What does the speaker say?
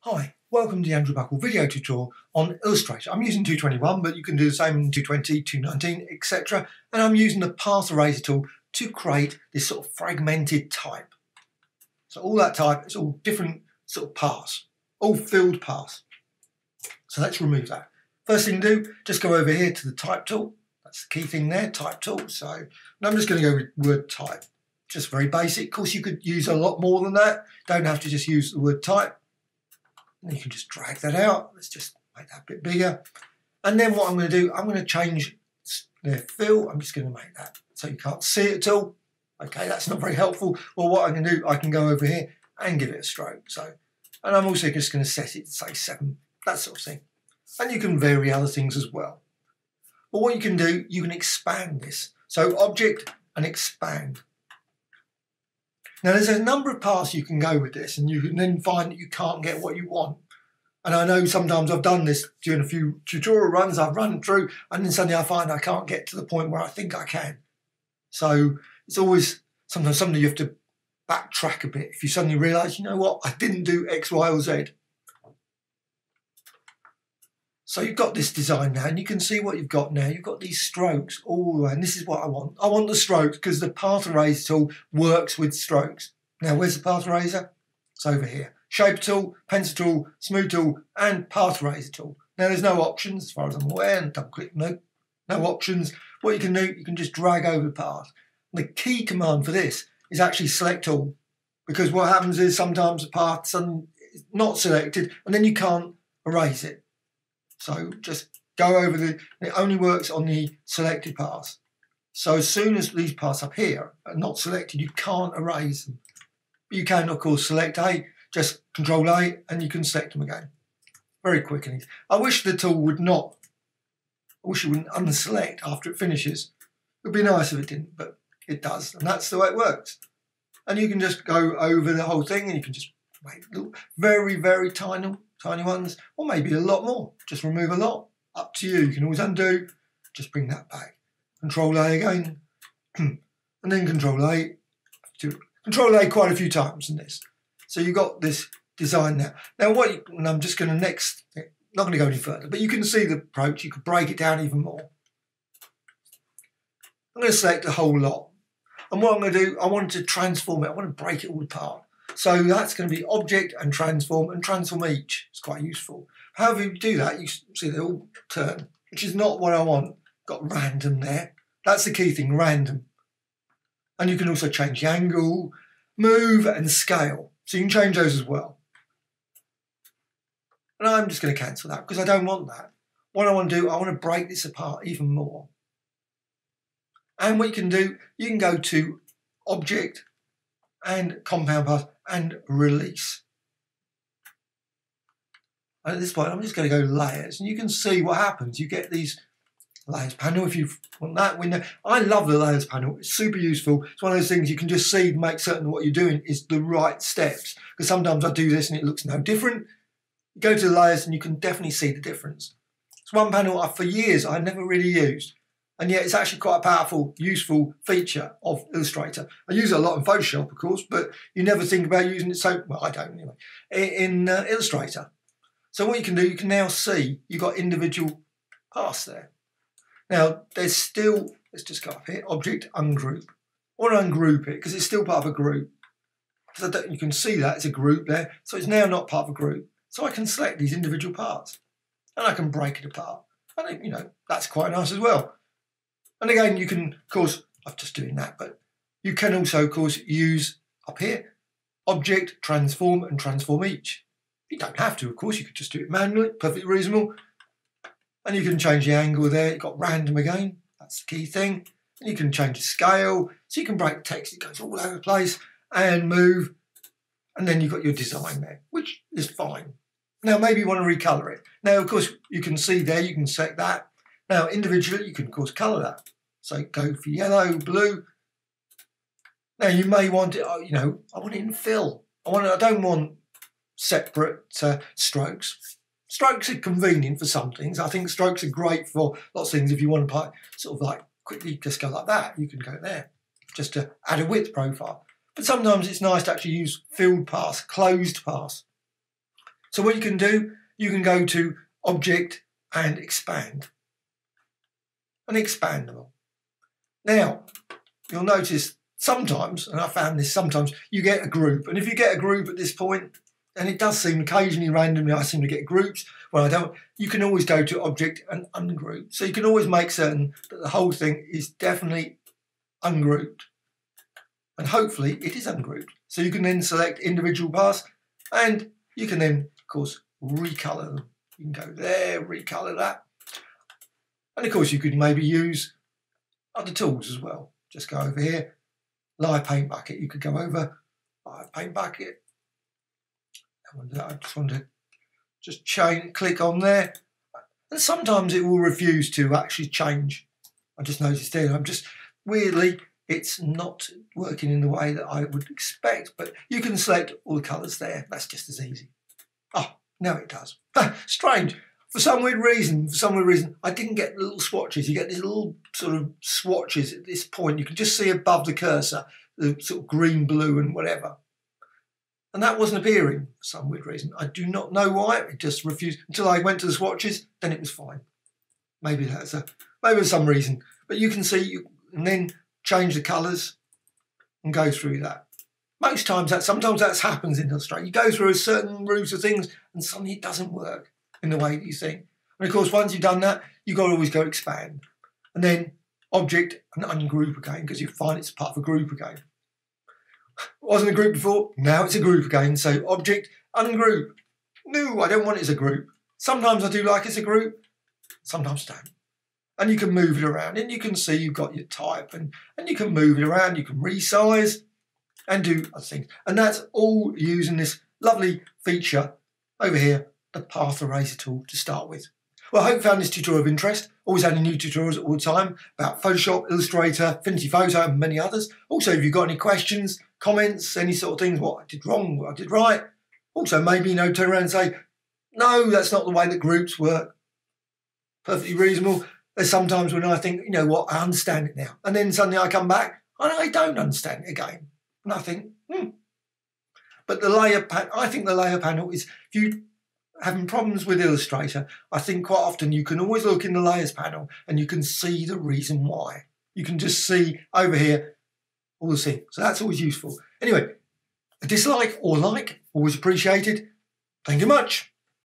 Hi, welcome to the Andrew Buckle video tutorial on Illustrator. I'm using 221, but you can do the same in 220, 219, etc. And I'm using the path eraser tool to create this sort of fragmented type. So all that type, it's all different sort of paths, all filled paths. So let's remove that. First thing to do, just go over here to the type tool. That's the key thing there, type tool. So I'm just going to go with word type. Just very basic. Of course, you could use a lot more than that. Don't have to just use the word type. You can just drag that out. Let's just make that a bit bigger. And then what I'm going to do, I'm going to change the fill. I'm just going to make that so you can't see it at all. Okay, that's not very helpful. Well, what I can do, I can go over here and give it a stroke. So, and I'm also just going to set it to say 7, that sort of thing. And you can vary other things as well. But what you can do, you can expand this. So object and expand. Now there's a number of paths you can go with this, and you can then find that you can't get what you want. And I know sometimes I've done this during a few tutorial runs, I've run through, and then suddenly I find I can't get to the point where I think I can. So it's always sometimes something you have to backtrack a bit if you suddenly realise, you know what, I didn't do X, Y, or Z. So you've got this design now, and you can see what you've got now. You've got these strokes all the way, and this is what I want. I want the strokes because the path eraser tool works with strokes. Now, where's the path eraser? It's over here. Shape tool, pencil tool, smooth tool, and path eraser tool. Now, there's no options as far as I'm aware, and double click, no options. What you can do, you can just drag over the path. The key command for this is actually select all, because what happens is sometimes the path is not selected, and then you can't erase it. So just go over it only works on the selected paths. So as soon as these paths up here are not selected, you can't erase them. But you can, of course, select A, just Control A, and you can select them again. Very quick and easy. I wish the tool would not, I wish it wouldn't unselect after it finishes. It would be nice if it didn't, but it does, and that's the way it works. And you can just go over the whole thing, and you can just make little, very, very tiny ones, or maybe a lot more. Just remove a lot. Up to you. You can always undo. Just bring that back. Control A again, and then Control A. Control A quite a few times in this. So you've got this design now. Now and I'm just going to not going to go any further, but you can see the approach. You could break it down even more. I'm going to select the whole lot. And what I'm going to do, I want to transform it. I want to break it all apart. So that's going to be object and transform each. It's quite useful. However you do that, you see they all turn, which is not what I want. Got random there. That's the key thing, random. And you can also change the angle, move and scale. So you can change those as well. And I'm just going to cancel that because I don't want that. What I want to do, I want to break this apart even more. And what you can do, you can go to object and compound path and release. And at this point, I'm just going to go layers, and you can see what happens. You get these layers panel if you want that window. I love the layers panel. It's super useful. It's one of those things you can just see, make certain what you're doing is the right steps. Because sometimes I do this and it looks no different. You go to the layers and you can definitely see the difference. It's one panel for years I never really used. And yet it's actually quite a powerful, useful feature of Illustrator. I use it a lot in Photoshop, of course, but you never think about using it so, well, I don't anyway, in Illustrator. So what you can do, you can now see you've got individual paths there. Now, there's still, let's just go up here, object, ungroup. I want to ungroup it because it's still part of a group. So you can see that it's a group there. So it's now not part of a group. So I can select these individual parts and I can break it apart. And, you know, that's quite nice as well. And again, you can, of course, I'm just doing that, but you can also, of course, use up here, object, transform, and transform each. You don't have to, of course, you could just do it manually, perfectly reasonable. And you can change the angle there. You've got random again, that's the key thing. And you can change the scale, so you can break the text, it goes all over the place, and move. And then you've got your design there, which is fine. Now, maybe you want to recolor it. Now, of course, you can see there, you can select that. Now, individually, you can, of course, colour that. So go for yellow, blue. Now, you may want it, you know, I want it in fill. I don't want separate strokes. Strokes are convenient for some things. I think strokes are great for lots of things. If you want to sort of like quickly just go like that, you can go there just to add a width profile. But sometimes it's nice to actually use filled paths, closed paths. So what you can do, you can go to Object and Expand. And expand them all. Now, you'll notice sometimes, and I found this sometimes, you get a group. And if you get a group at this point, and it does seem occasionally randomly I seem to get groups, well I don't, you can always go to Object and Ungroup. So you can always make certain that the whole thing is definitely ungrouped. And hopefully it is ungrouped. So you can then select individual paths and you can then, of course, recolor them. You can go there, recolor that. And of course you could maybe use other tools as well. Just go over here, live paint bucket. You could go over live paint bucket. I just want to just click on there. And sometimes it will refuse to actually change. I just noticed there, I'm just weirdly, it's not working in the way that I would expect, but you can select all the colours there. That's just as easy. Oh, now it does. Strange. For some weird reason, I didn't get little swatches. You get these little sort of swatches at this point. You can just see above the cursor, the sort of green, blue and whatever. And that wasn't appearing for some weird reason. I do not know why. It just refused until I went to the swatches. Then it was fine. Maybe there's some reason. But you can see, you can then change the colours and go through that. Most times, sometimes that happens in Illustrator. You go through a certain route of things and suddenly it doesn't work in the way that you think. And of course, once you've done that, you've got to always go expand. And then Object and Ungroup again, because you find it's part of a group again. It wasn't a group before, now it's a group again. So Object, Ungroup. No, I don't want it as a group. Sometimes I do like it as a group, sometimes I don't. And you can move it around and you can see you've got your type and you can move it around, you can resize and do other things. And that's all using this lovely feature over here, the Path Eraser tool to start with. Well, I hope you found this tutorial of interest. Always adding new tutorials all the time about Photoshop, Illustrator, Affinity Photo and many others. Also, if you've got any questions, comments, any sort of things, what I did wrong, what I did right. Also, maybe, turn around and say, no, that's not the way that groups work. Perfectly reasonable. There's sometimes when I think, I understand it now. And then suddenly I come back and I don't understand it again. And I think, But I think the layer panel is, if you having problems with Illustrator, I think quite often you can always look in the layers panel and you can see the reason why. You can just see over here all the things. So that's always useful. Anyway, a dislike or like, always appreciated. Thank you much.